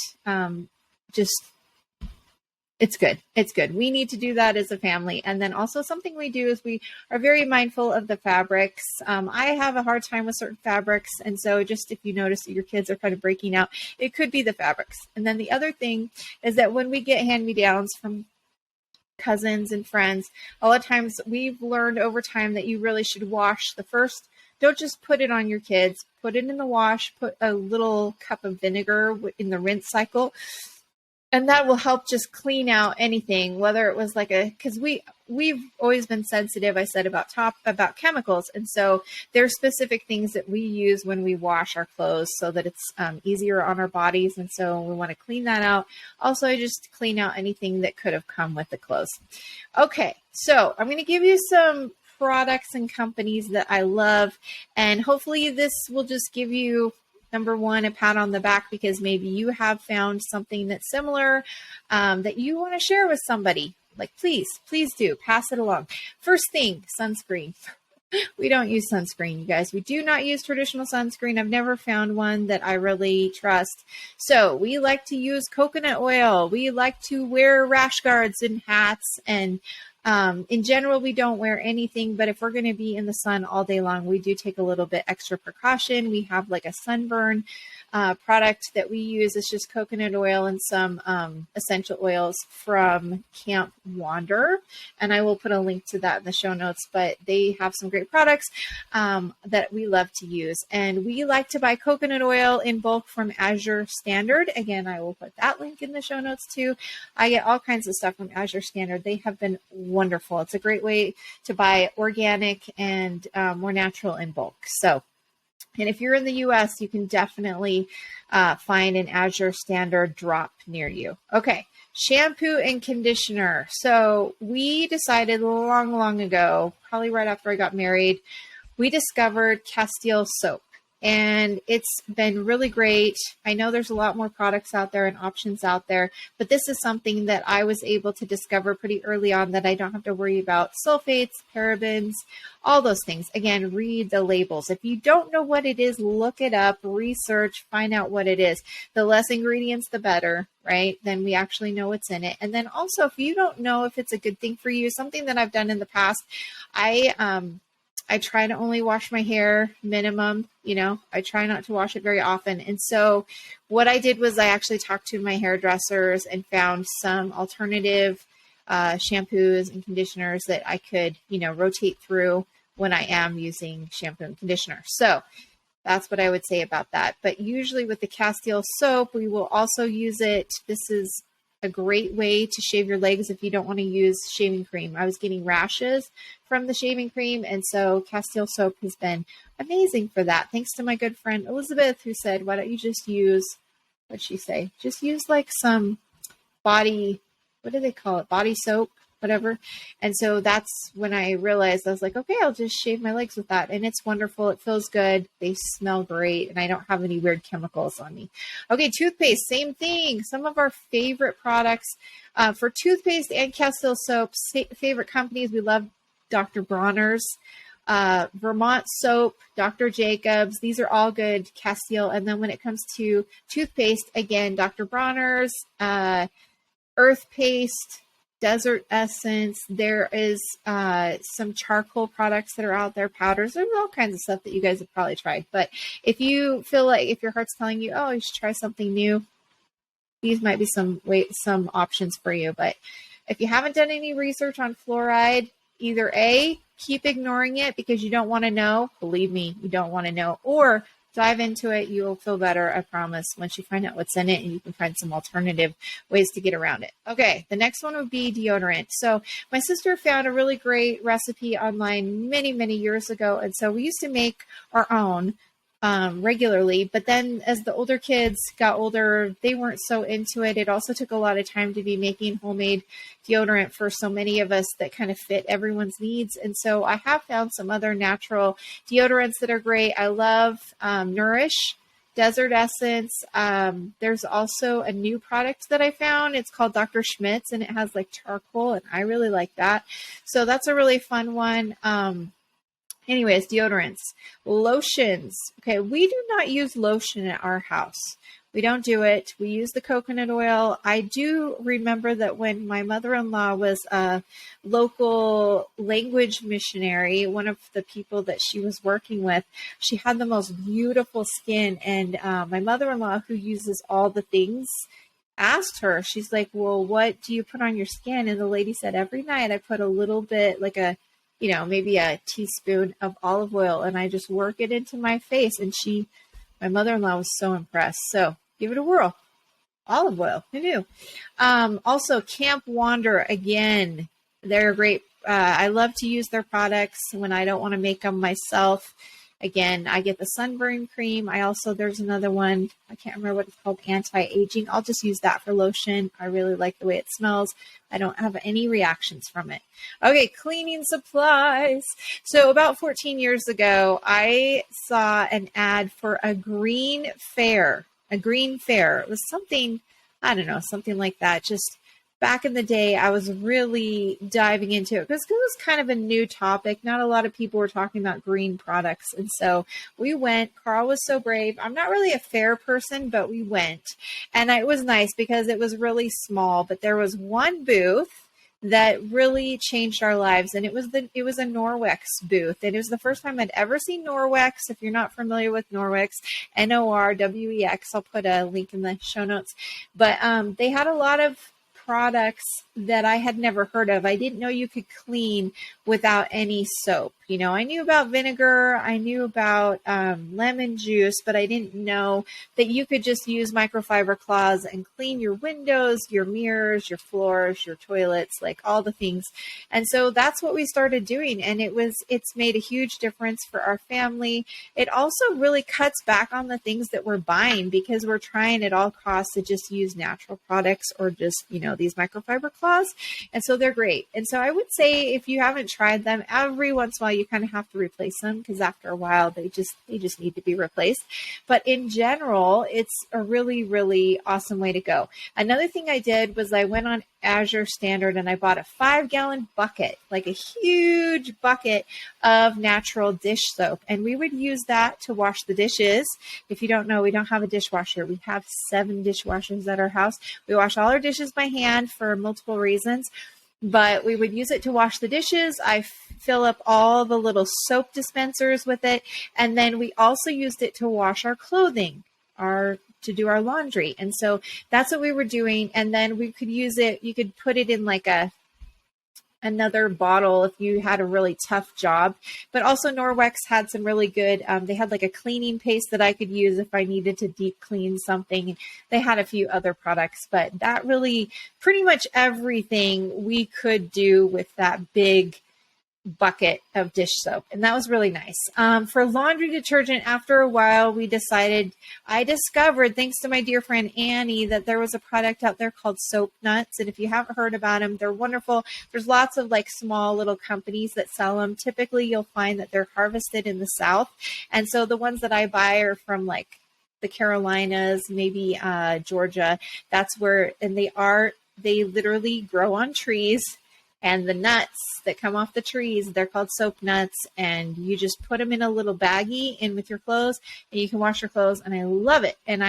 it's good. It's good. We need to do that as a family. And then also something we do is we are very mindful of the fabrics. I have a hard time with certain fabrics. And so just if you notice that your kids are kind of breaking out, it could be the fabrics. And then the other thing is that when we get hand-me-downs from cousins and friends, a lot of times we've learned over time that you really should wash the first. Don't just put it on your kids. Put it in the wash. Put a little cup of vinegar in the rinse cycle. And that will help just clean out anything, whether it was like because we've always been sensitive, I said, about chemicals. And so there's specific things that we use when we wash our clothes so that it's easier on our bodies. And so we want to clean that out. Also, just clean out anything that could have come with the clothes. Okay, so I'm going to give you some products and companies that I love. And hopefully this will just give you, number 1, a pat on the back because maybe you have found something that's similar that you want to share with somebody. Like, please do pass it along. First thing, sunscreen. We don't use sunscreen, you guys. We do not use traditional sunscreen. I've never found one that I really trust. So we like to use coconut oil. We like to wear rash guards and hats. And in general, we don't wear anything, but if we're going to be in the sun all day long, we do take a little bit extra precaution. We have like a sunburn product that we use. It's just coconut oil and some essential oils from Camp Wander. And I will put a link to that in the show notes, but they have some great products that we love to use. And we like to buy coconut oil in bulk from Azure Standard. Again, I will put that link in the show notes too. I get all kinds of stuff from Azure Standard. They have been wonderful. It's a great way to buy organic and more natural in bulk. So, and if you're in the US, you can definitely find an Azure Standard drop near you. Okay, shampoo and conditioner. So we decided long ago, probably right after I got married, we discovered Castile soap. And it's been really great. I know there's a lot more products out there and options out there, but this is something that I was able to discover pretty early on that I don't have to worry about sulfates, parabens, all those things. Again, read the labels. If you don't know what it is, look it up, research, find out what it is. The less ingredients, the better, right? Then we actually know what's in it. And then also, if you don't know if it's a good thing for you, something that I've done in the past, I try to only wash my hair minimum, I try not to wash it very often. And so what I did was I actually talked to my hairdressers and found some alternative shampoos and conditioners that I could, rotate through when I am using shampoo and conditioner. So that's what I would say about that. But usually with the Castile soap, we will also use it. This is a great way to shave your legs if you don't want to use shaving cream. I was getting rashes from the shaving cream, and so Castile soap has been amazing for that. Thanks to my good friend Elizabeth, who said, why don't you just use, what'd she say? Just use like some body, what do they call it? Body soap, whatever. And so that's when I realized, I was like, okay, I'll just shave my legs with that. And it's wonderful. It feels good. They smell great. And I don't have any weird chemicals on me. Okay. Toothpaste, same thing. Some of our favorite products for toothpaste and Castile soap, favorite companies. We love Dr. Bronner's, Vermont soap, Dr. Jacobs. These are all good Castile. And then when it comes to toothpaste, again, Dr. Bronner's, Earth Paste, Desert Essence. There is some charcoal products that are out there, powders. There's all kinds of stuff that you guys have probably tried. But if you feel like, if your heart's telling you, oh, you should try something new, these might be some options for you. But if you haven't done any research on fluoride, either A, keep ignoring it because you don't want to know. Believe me, you don't want to know. Or dive into it. You will feel better, I promise, once you find out what's in it and you can find some alternative ways to get around it. Okay, the next one would be deodorant. So my sister found a really great recipe online many, many years ago. And so we used to make our own regularly. But then as the older kids got older, they weren't so into it. It also took a lot of time to be making homemade deodorant for so many of us that kind of fit everyone's needs. And so I have found some other natural deodorants that are great. I love Nourish, Desert Essence. There's also a new product that I found. It's called Dr. Schmidt's and it has like charcoal and I really like that. So that's a really fun one. Anyways, deodorants, lotions. Okay, we do not use lotion at our house. We don't do it. We use the coconut oil. I do remember that when my mother-in-law was a local language missionary, one of the people that she was working with, she had the most beautiful skin. And my mother-in-law, who uses all the things, asked her, she's like, well, what do you put on your skin? And the lady said, every night I put a little bit, like maybe a teaspoon of olive oil, and I just work it into my face. And my mother-in-law was so impressed. So give it a whirl. Olive oil, who knew? Also, Camp Wander, again, they're great. I love to use their products when I don't want to make them myself. Again, I get the sunburn cream. There's another one. I can't remember what it's called, anti-aging. I'll just use that for lotion. I really like the way it smells. I don't have any reactions from it. Okay, cleaning supplies. So about 14 years ago, I saw an ad for a green fair. It was something, I don't know, something like that. Just back in the day, I was really diving into it because it was kind of a new topic. Not a lot of people were talking about green products. And so we went. Carl was so brave. I'm not really a fair person, but we went. And it was nice because it was really small. But there was one booth that really changed our lives. And it was a Norwex booth. And it was the first time I'd ever seen Norwex. If you're not familiar with Norwex, Norwex, I'll put a link in the show notes. But they had a lot of products that I had never heard of. I didn't know you could clean without any soap. I knew about vinegar, I knew about lemon juice, but I didn't know that you could just use microfiber cloths and clean your windows, your mirrors, your floors, your toilets, like all the things. And so that's what we started doing. And it's made a huge difference for our family. It also really cuts back on the things that we're buying because we're trying at all costs to just use natural products or just, these microfiber cloths. And so they're great. And so I would say if you haven't tried them, every once in a while, you kind of have to replace them because after a while, they just need to be replaced. But in general, it's a really, really awesome way to go. Another thing I did was I went on Azure Standard and I bought a 5-gallon bucket, like a huge bucket of natural dish soap. And we would use that to wash the dishes. If you don't know, we don't have a dishwasher. We have 7 dishwashers at our house. We wash all our dishes by hand for multiple reasons. But we would use it to wash the dishes. I fill up all the little soap dispensers with it. And then we also used it to wash our clothing, to do our laundry. And so that's what we were doing. And then we could use it. You could put it in like a another bottle if you had a really tough job. But also Norwex had some really good, they had like a cleaning paste that I could use if I needed to deep clean something. They had a few other products, but that really pretty much everything we could do with that big bucket of dish soap. And that was really nice. For laundry detergent, after a while, I discovered, thanks to my dear friend Annie, that there was a product out there called Soap Nuts. And if you haven't heard about them, they're wonderful. There's lots of like small little companies that sell them. Typically, you'll find that they're harvested in the South. And so the ones that I buy are from like the Carolinas, maybe Georgia. That's where, and they literally grow on trees. And the nuts that come off the trees, they're called soap nuts. And you just put them in a little baggie in with your clothes and you can wash your clothes. And I love it. And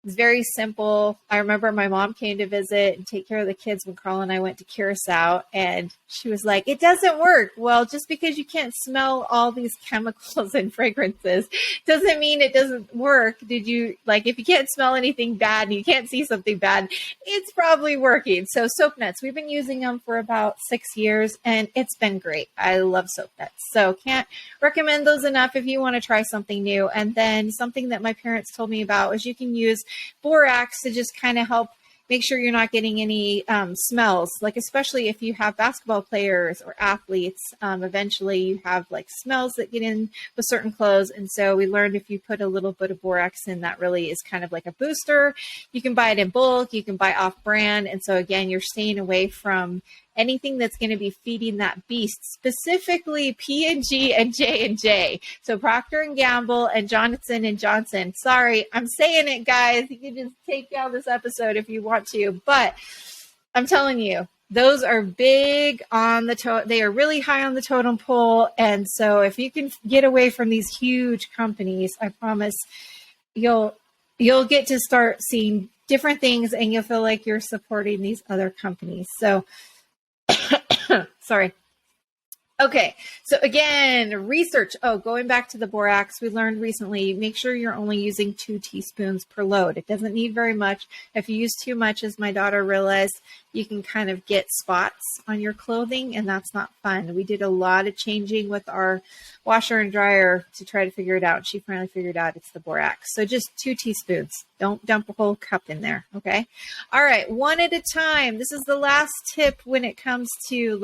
it's very simple. I remember my mom came to visit and take care of the kids when Carl and I went to Curacao, and she was like, it doesn't work. Well, just because you can't smell all these chemicals and fragrances doesn't mean it doesn't work. If you can't smell anything bad and you can't see something bad, it's probably working. So soap nuts, we've been using them for about 6 years and it's been great. I love soap nuts. So can't recommend those enough if you want to try something new. And then something that my parents told me about was you can use borax to just kind of help make sure you're not getting any smells, like especially if you have basketball players or athletes, eventually you have like smells that get in with certain clothes. And so we learned if you put a little bit of borax in, that really is kind of like a booster. You can buy it in bulk, you can buy off brand. And so again, you're staying away from anything that's going to be feeding that beast, specifically P&G and J&J. So Procter & Gamble and Johnson & Johnson. Sorry, I'm saying it, guys. You can just take down this episode if you want to. But I'm telling you, those are big on the they are really high on the totem pole. And so if you can get away from these huge companies, I promise you'll get to start seeing different things and you'll feel like you're supporting these other companies. So sorry. Okay. So again, research. Going back to the borax, we learned recently, make sure you're only using 2 teaspoons per load. It doesn't need very much. If you use too much, as my daughter realized, you can kind of get spots on your clothing and that's not fun. We did a lot of changing with our washer and dryer to try to figure it out. She finally figured out it's the borax. So just 2 teaspoons. Don't dump a whole cup in there. Okay. All right. One at a time. This is the last tip when it comes to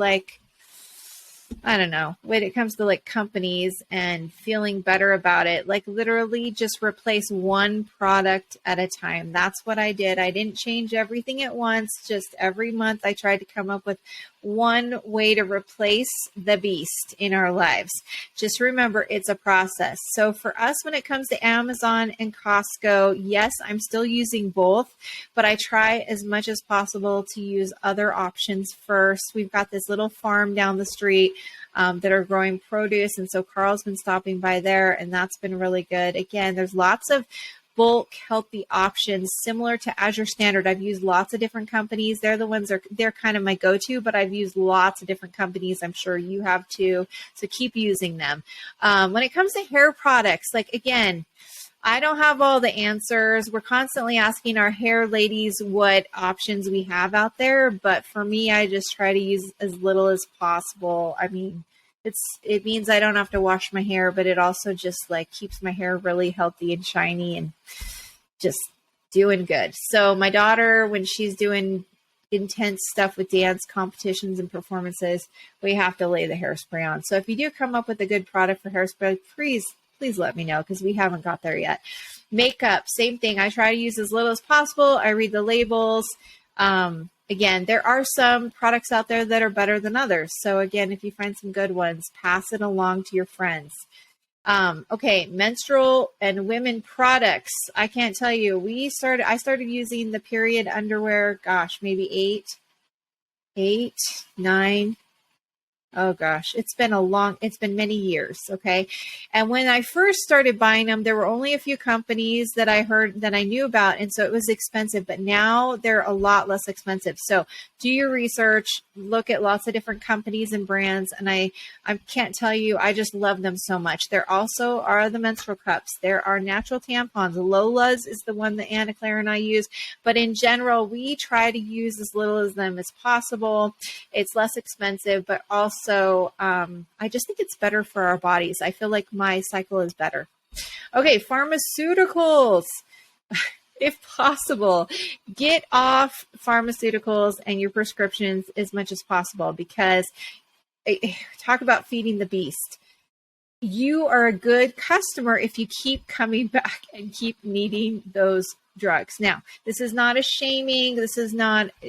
when it comes to like companies and feeling better about it, like literally just replace one product at a time. That's what I did. I didn't change everything at once. Just every month I tried to come up with one way to replace the beast in our lives. Just remember, it's a process. So for us, when it comes to Amazon and Costco, yes, I'm still using both, but I try as much as possible to use other options first. We've got this little farm down the street that are growing produce. And so Carl's been stopping by there and that's been really good. Again, there's lots of bulk healthy options similar to Azure Standard. I've used lots of different companies. They're kind of my go-to, but I've used lots of different companies. I'm sure you have too. So keep using them. When it comes to hair products, like again, I don't have all the answers. We're constantly asking our hair ladies what options we have out there. But for me, I just try to use as little as possible. I mean, it means I don't have to wash my hair, but it also just like keeps my hair really healthy and shiny and just doing good. So my daughter, when she's doing intense stuff with dance competitions and performances, we have to lay the hairspray on. So if you do come up with a good product for hairspray, please let me know because we haven't got there yet. Makeup, same thing. I try to use as little as possible. I read the labels. Again, there are some products out there that are better than others. So again, if you find some good ones, pass it along to your friends. Okay, menstrual and women products. I can't tell you. I started using the period underwear, maybe 8, 9, Oh gosh, it's been many years. Okay. And when I first started buying them, there were only a few companies that I knew about. And so it was expensive, but now they're a lot less expensive. So do your research, look at lots of different companies and brands. And I can't tell you, I just love them so much. There also are the menstrual cups. There are natural tampons. Lola's is the one that Anna Claire and I use. But in general, we try to use as little of them as possible. It's less expensive, but also I just think it's better for our bodies. I feel like my cycle is better. Okay, pharmaceuticals. If possible, get off pharmaceuticals and your prescriptions as much as possible, because talk about feeding the beast. You are a good customer if you keep coming back and keep needing those drugs. Now, this is not a shaming.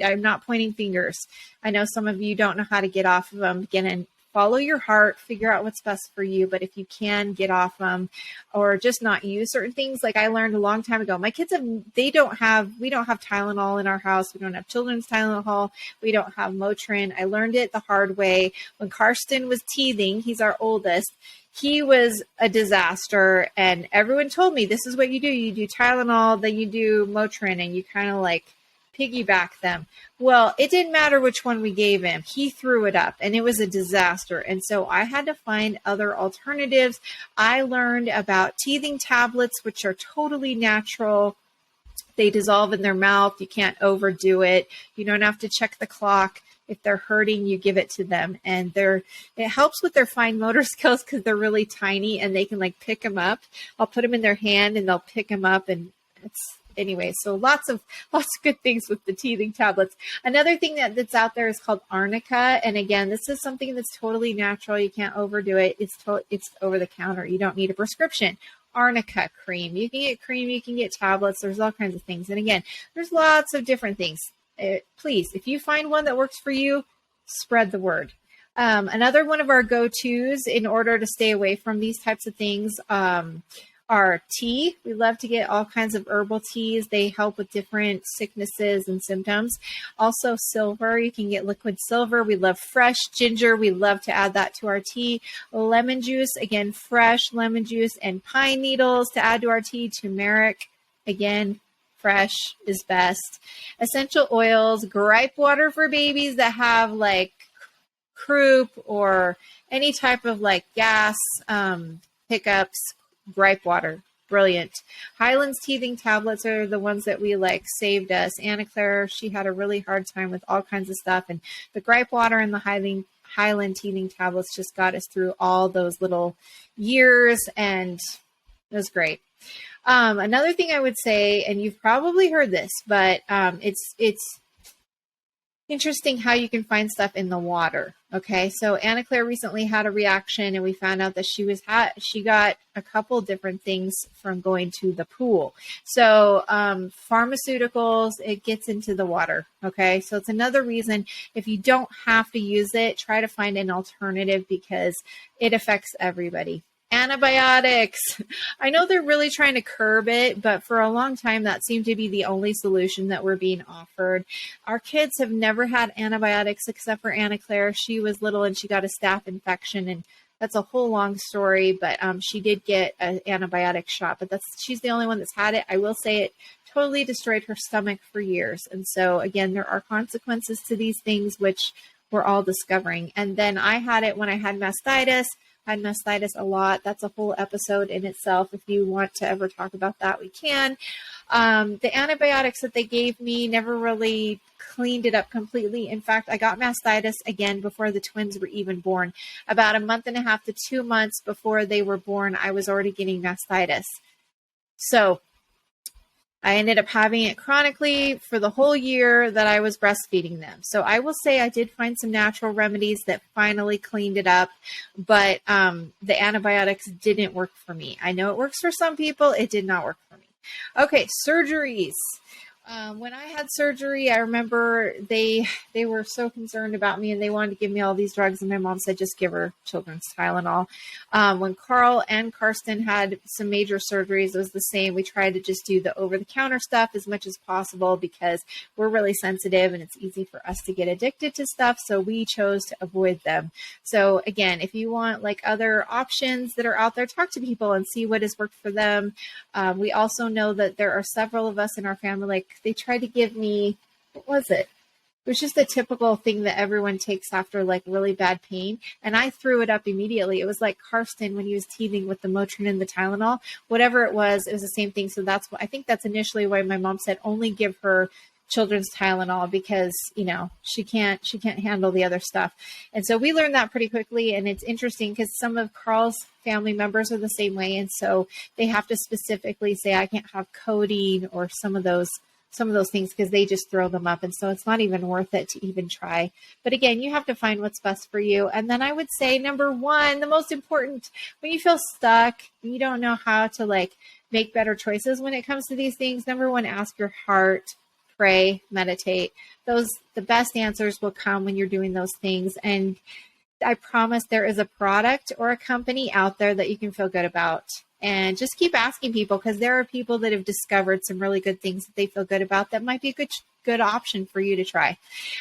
I'm not pointing fingers. I know some of you don't know how to get off of them. Again, and follow your heart, figure out what's best for you. But if you can get off them or just not use certain things, like I learned a long time ago, my kids we don't have Tylenol in our house. We don't have children's Tylenol. We don't have Motrin. I learned it the hard way. When Karsten was teething, he's our oldest, he was a disaster, and everyone told me, this is what you do. You do Tylenol, then you do Motrin, and you kind of like piggyback them. Well, it didn't matter which one we gave him. He threw it up, and it was a disaster. And so I had to find other alternatives. I learned about teething tablets, which are totally natural. They dissolve in their mouth. You can't overdo it. You don't have to check the clock. If they're hurting, you give it to them, and it helps with their fine motor skills because they're really tiny and they can like pick them up. I'll put them in their hand and they'll pick them up, and anyway, so lots of good things with the teething tablets. Another thing that's out there is called arnica, and again, this is something that's totally natural. You can't overdo it. It's over the counter. You don't need a prescription. Arnica cream. You can get cream. You can get tablets. There's all kinds of things, and again, there's lots of different things. Please, if you find one that works for you, spread the word. Another one of our go-tos in order to stay away from these types of things are tea. We love to get all kinds of herbal teas. They help with different sicknesses and symptoms. Also silver. You can get liquid silver. We love fresh ginger. We love to add that to our tea. Lemon juice, again, fresh lemon juice, and pine needles to add to our tea. Turmeric, again, fresh is best. Essential oils, gripe water for babies that have like croup or any type of like gas hiccups. Gripe water, brilliant. Highland's teething tablets are the ones that we like saved us. Anna Claire, she had a really hard time with all kinds of stuff, and the gripe water and the Highland teething tablets just got us through all those little years, and it was great. Another thing I would say, and you've probably heard this, but it's interesting how you can find stuff in the water. Okay, so Anna Claire recently had a reaction, and we found out that she got a couple different things from going to the pool. So pharmaceuticals, it gets into the water. Okay, so it's another reason, if you don't have to use it, try to find an alternative because it affects everybody. Antibiotics. I know they're really trying to curb it, but for a long time, that seemed to be the only solution that we're being offered. Our kids have never had antibiotics except for Anna Claire. She was little and she got a staph infection, and that's a whole long story, but she did get an antibiotic shot, but she's the only one that's had it. I will say it totally destroyed her stomach for years. And so again, there are consequences to these things, which we're all discovering. And then I had it when I had mastitis. I had mastitis a lot. That's a whole episode in itself. If you want to ever talk about that, we can. The antibiotics that they gave me never really cleaned it up completely. In fact, I got mastitis again before the twins were even born. About a month and a half to 2 months before they were born, I was already getting mastitis. So I ended up having it chronically for the whole year that I was breastfeeding them. So I will say I did find some natural remedies that finally cleaned it up, but the antibiotics didn't work for me. I know it works for some people. It did not work for me. Okay, surgeries. When I had surgery, I remember they were so concerned about me and they wanted to give me all these drugs. And my mom said, just give her children's Tylenol. When Carl and Karsten had some major surgeries, it was the same. We tried to just do the over-the-counter stuff as much as possible because we're really sensitive and it's easy for us to get addicted to stuff. So we chose to avoid them. So again, if you want like other options that are out there, talk to people and see what has worked for them. We also know that there are several of us in our family, like they tried to give me, what was it? It was just a typical thing that everyone takes after like really bad pain. And I threw it up immediately. It was like Karsten when he was teething with the Motrin and the Tylenol, whatever it was the same thing. So that's what I think that's initially why my mom said only give her children's Tylenol because, you know, she can't handle the other stuff. And so we learned that pretty quickly. And it's interesting because some of Carl's family members are the same way. And so they have to specifically say, I can't have codeine or some of those things because they just throw them up. And so it's not even worth it to even try. But again, you have to find what's best for you. And then I would say, number one, the most important, when you feel stuck, and you don't know how to like make better choices when it comes to these things, number one, ask your heart, pray, meditate. The best answers will come when you're doing those things. And I promise there is a product or a company out there that you can feel good about. And just keep asking people because there are people that have discovered some really good things that they feel good about that might be a good option for you to try.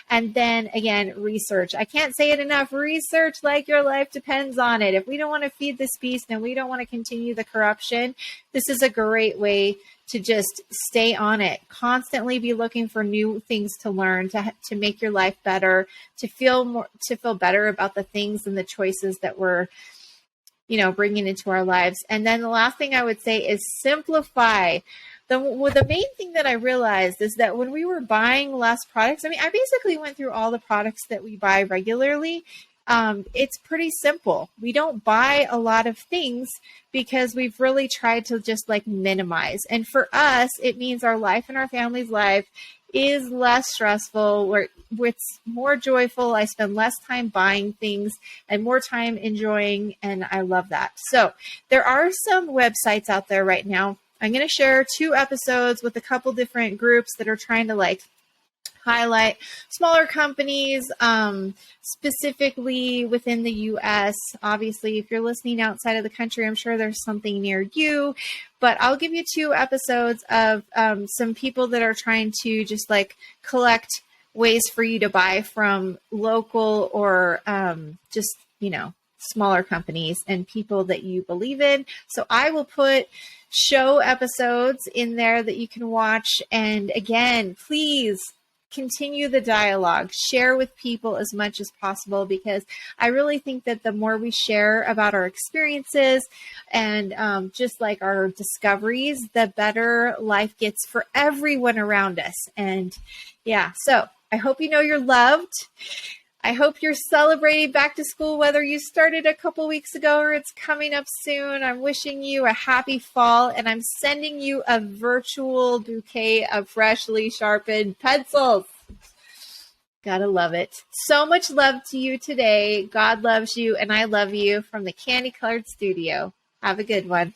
And then again, research. I can't say it enough. Research like your life depends on it. If we don't want to feed this beast and we don't want to continue the corruption, this is a great way to just stay on it. Constantly be looking for new things to learn, to make your life better, to feel better about the things and the choices that we're bringing into our lives. And then the last thing I would say is simplify. The main thing that I realized is that when we were buying less products, I basically went through all the products that we buy regularly. It's pretty simple. We don't buy a lot of things because we've really tried to just like minimize. And for us, it means our life and our family's life is less stressful, it's more joyful. I spend less time buying things and more time enjoying, and I love that. So there are some websites out there right now. I'm going to share 2 episodes with a couple different groups that are trying to like highlight smaller companies, specifically within the U.S. Obviously, if you're listening outside of the country, I'm sure there's something near you. But I'll give you 2 episodes of some people that are trying to just like collect ways for you to buy from local or just, smaller companies and people that you believe in. So I will put show episodes in there that you can watch. And again, please continue the dialogue, share with people as much as possible, because I really think that the more we share about our experiences and just like our discoveries, the better life gets for everyone around us. And yeah, so I hope you know you're loved. I hope you're celebrating back to school, whether you started a couple weeks ago or it's coming up soon. I'm wishing you a happy fall, and I'm sending you a virtual bouquet of freshly sharpened pencils. Gotta love it. So much love to you today. God loves you, and I love you from the CANDYcolored studio. Have a good one.